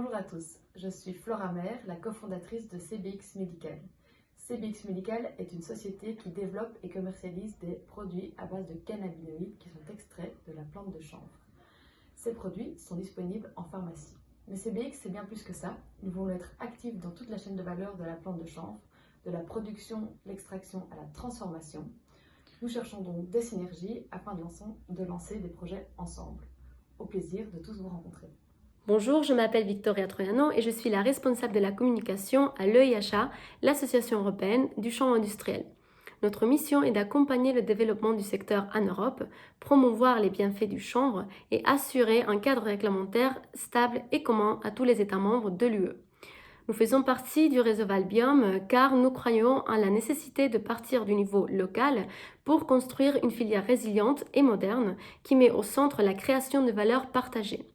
Bonjour à tous, je suis Flora Mer, la cofondatrice de CBX Medical. CBX Medical est une société qui développe et commercialise des produits à base de cannabinoïdes qui sont extraits de la plante de chanvre. Ces produits sont disponibles en pharmacie. Mais CBX, c'est bien plus que ça. Nous voulons être actifs dans toute la chaîne de valeur de la plante de chanvre, de la production, l'extraction à la transformation. Nous cherchons donc des synergies afin de lancer des projets ensemble. Au plaisir de tous vous rencontrer. Bonjour, je m'appelle Victoria Troiano et je suis la responsable de la communication à l'EIHA, l'Association européenne du chanvre industriel. Notre mission est d'accompagner le développement du secteur en Europe, promouvoir les bienfaits du chanvre et assurer un cadre réglementaire stable et commun à tous les États membres de l'UE. Nous faisons partie du réseau Valbiome car nous croyons en la nécessité de partir du niveau local pour construire une filière résiliente et moderne qui met au centre la création de valeurs partagées.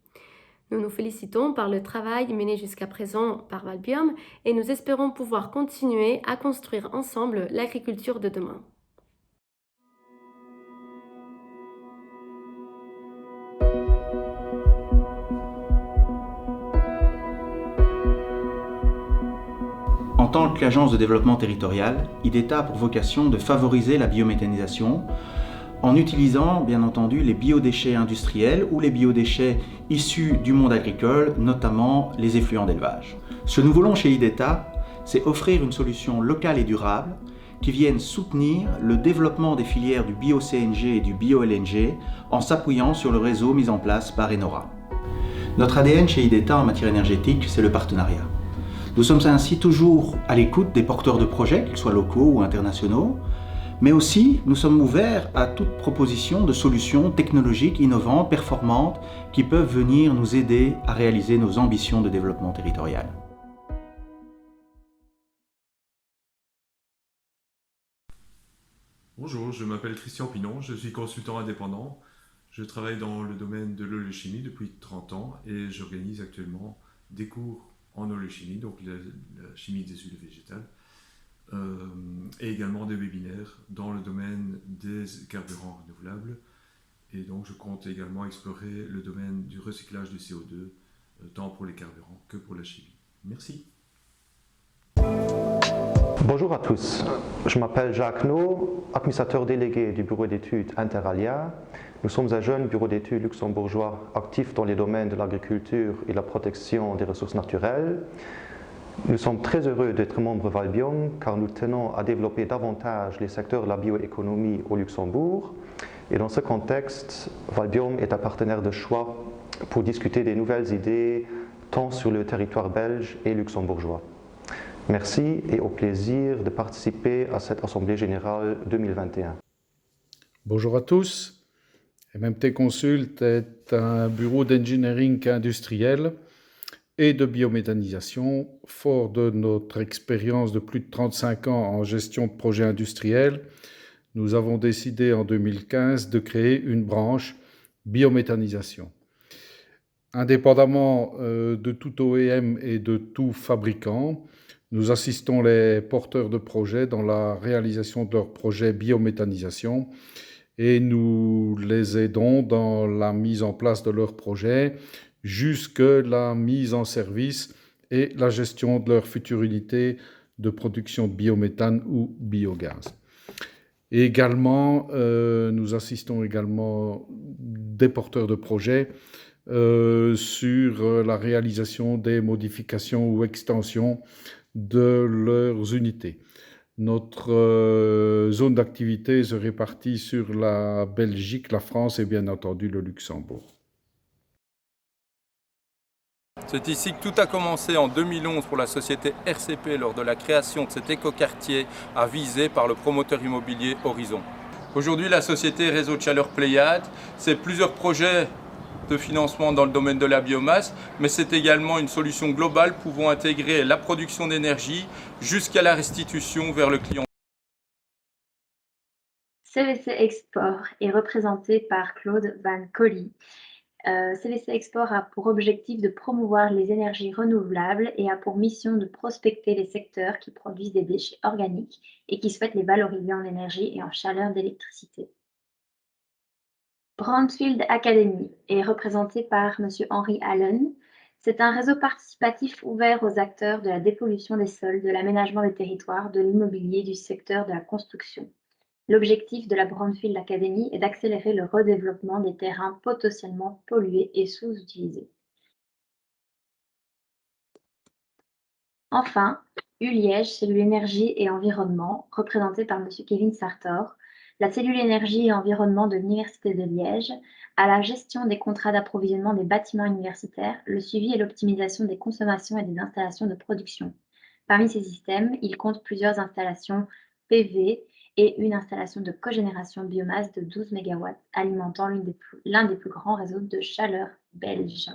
Nous nous félicitons par le travail mené jusqu'à présent par Valbiome et nous espérons pouvoir continuer à construire ensemble l'agriculture de demain. En tant qu'agence de développement territorial, IDETA a pour vocation de favoriser la biométhanisation en utilisant bien entendu les biodéchets industriels ou les biodéchets issus du monde agricole, notamment les effluents d'élevage. Ce que nous voulons chez IDETA, c'est offrir une solution locale et durable qui vienne soutenir le développement des filières du bio-CNG et du bio-LNG en s'appuyant sur le réseau mis en place par Enora. Notre ADN chez IDETA en matière énergétique, c'est le partenariat. Nous sommes ainsi toujours à l'écoute des porteurs de projets, qu'ils soient locaux ou internationaux, mais aussi nous sommes ouverts à toute proposition de solutions technologiques innovantes, performantes, qui peuvent venir nous aider à réaliser nos ambitions de développement territorial. Bonjour, je m'appelle Christian Pinon, je suis consultant indépendant. Je travaille dans le domaine de l'oléochimie depuis 30 ans et j'organise actuellement des cours en oléochimie, donc la chimie des huiles végétales, et également des webinaires dans le domaine des carburants renouvelables. Et donc je compte également explorer le domaine du recyclage du CO2, tant pour les carburants que pour la chimie. Merci. Bonjour à tous, je m'appelle Jacques No, administrateur délégué du bureau d'études Interalia. Nous sommes un jeune bureau d'études luxembourgeois actif dans les domaines de l'agriculture et la protection des ressources naturelles. Nous sommes très heureux d'être membres Valbiome car nous tenons à développer davantage les secteurs de la bioéconomie au Luxembourg. Et dans ce contexte, Valbiome est un partenaire de choix pour discuter des nouvelles idées tant sur le territoire belge et luxembourgeois. Merci et au plaisir de participer à cette Assemblée Générale 2021. Bonjour à tous. MMT Consult est un bureau d'engineering industriel et de biométhanisation. Fort de notre expérience de plus de 35 ans en gestion de projets industriels, nous avons décidé en 2015 de créer une branche biométhanisation. Indépendamment de tout OEM et de tout fabricant, nous assistons les porteurs de projets dans la réalisation de leurs projets biométhanisation et nous les aidons dans la mise en place de leurs projets jusque la mise en service et la gestion de leur future unité de production de biométhane ou biogaz. Et également, nous assistons également des porteurs de projets sur la réalisation des modifications ou extensions de leurs unités. Notre zone d'activité se répartit sur la Belgique, la France et bien entendu le Luxembourg. C'est ici que tout a commencé en 2011 pour la société RCP lors de la création de cet écoquartier avisé par le promoteur immobilier Horizon. Aujourd'hui, la société Réseau de Chaleur Pléiade, c'est plusieurs projets de financement dans le domaine de la biomasse, mais c'est également une solution globale pouvant intégrer la production d'énergie jusqu'à la restitution vers le client. CVC Export est représenté par Claude Van Colly. CVC Export a pour objectif de promouvoir les énergies renouvelables et a pour mission de prospecter les secteurs qui produisent des déchets organiques et qui souhaitent les valoriser en énergie et en chaleur d'électricité. Brandfield Academy est représenté par M. Henry Allen. C'est un réseau participatif ouvert aux acteurs de la dépollution des sols, de l'aménagement des territoires, de l'immobilier et du secteur de la construction. L'objectif de la Brownfield Academy est d'accélérer le redéveloppement des terrains potentiellement pollués et sous-utilisés. Enfin, ULiège, cellule énergie et environnement, représentée par M. Kevin Sartor, la cellule énergie et environnement de l'Université de Liège, à la gestion des contrats d'approvisionnement des bâtiments universitaires, le suivi et l'optimisation des consommations et des installations de production. Parmi ces systèmes, il compte plusieurs installations PV et une installation de cogénération biomasse de 12 MW alimentant l'un des plus grands réseaux de chaleur belges.